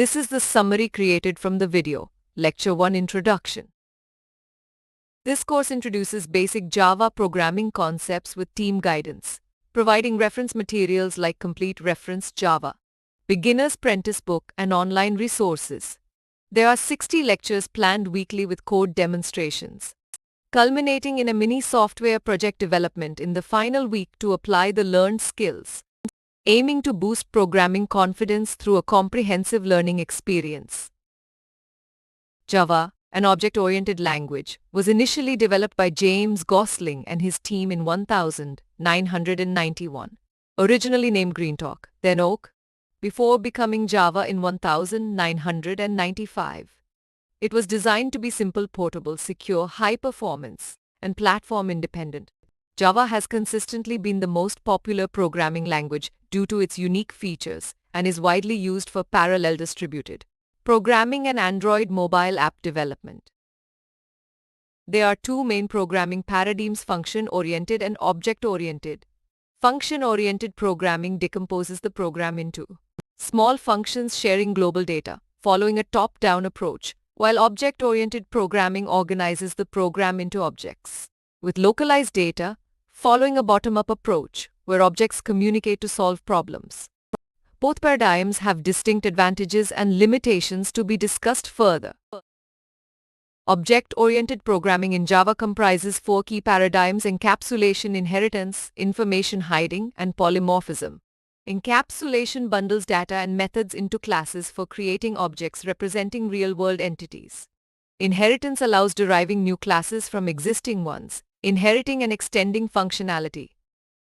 This is the summary created from the video, Lecture 1 Introduction. This course introduces basic Java programming concepts with team guidance, providing reference materials like Complete Reference Java, Beginner's Prentice Book, and online resources. There are 60 lectures planned weekly with code demonstrations, culminating in a mini software project development in the final week to apply the learned skills, aiming to boost programming confidence through a comprehensive learning experience. Java, an object-oriented language, was initially developed by James Gosling and his team in 1991, originally named Greentalk, then Oak, before becoming Java in 1995. It was designed to be simple, portable, secure, high-performance, and platform-independent. Java has consistently been the most popular programming language due to its unique features and is widely used for parallel distributed programming and Android mobile app development. There are two main programming paradigms: function-oriented and object-oriented. Function-oriented programming decomposes the program into small functions sharing global data, following a top-down approach, while object-oriented programming organizes the program into objects with localized data, following a bottom-up approach where objects communicate to solve problems. Both paradigms have distinct advantages and limitations to be discussed further. Object-oriented programming in Java comprises four key paradigms: encapsulation, inheritance, information hiding, and polymorphism. Encapsulation bundles data and methods into classes for creating objects representing real-world entities. Inheritance allows deriving new classes from existing ones, inheriting and extending functionality.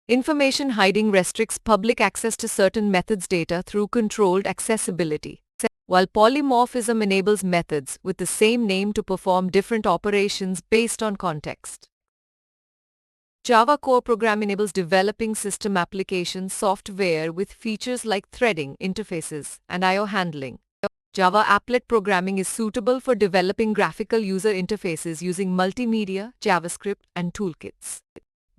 Information hiding restricts public access to certain methods' data through controlled accessibility, while polymorphism enables methods with the same name to perform different operations based on context. Java core program enables developing system application software with features like threading, interfaces, and I/O handling. Java applet programming is suitable for developing graphical user interfaces using multimedia, JavaScript, and toolkits.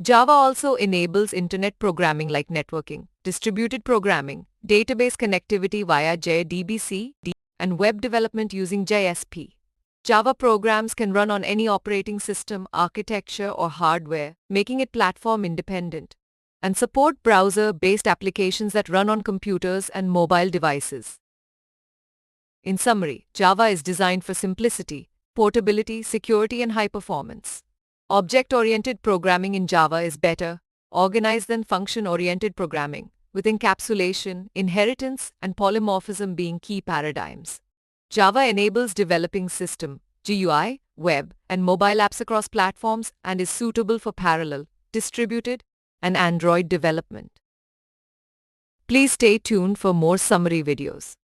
Java also enables internet programming like networking, distributed programming, database connectivity via JDBC, and web development using JSP. Java programs can run on any operating system, architecture, or hardware, making it platform independent, and support browser-based applications that run on computers and mobile devices. In summary, Java is designed for simplicity, portability, security, and high performance. Object-oriented programming in Java is better organized than function-oriented programming, with encapsulation, inheritance, and polymorphism being key paradigms. Java enables developing system, GUI, web, and mobile apps across platforms and is suitable for parallel, distributed, and Android development. Please stay tuned for more summary videos.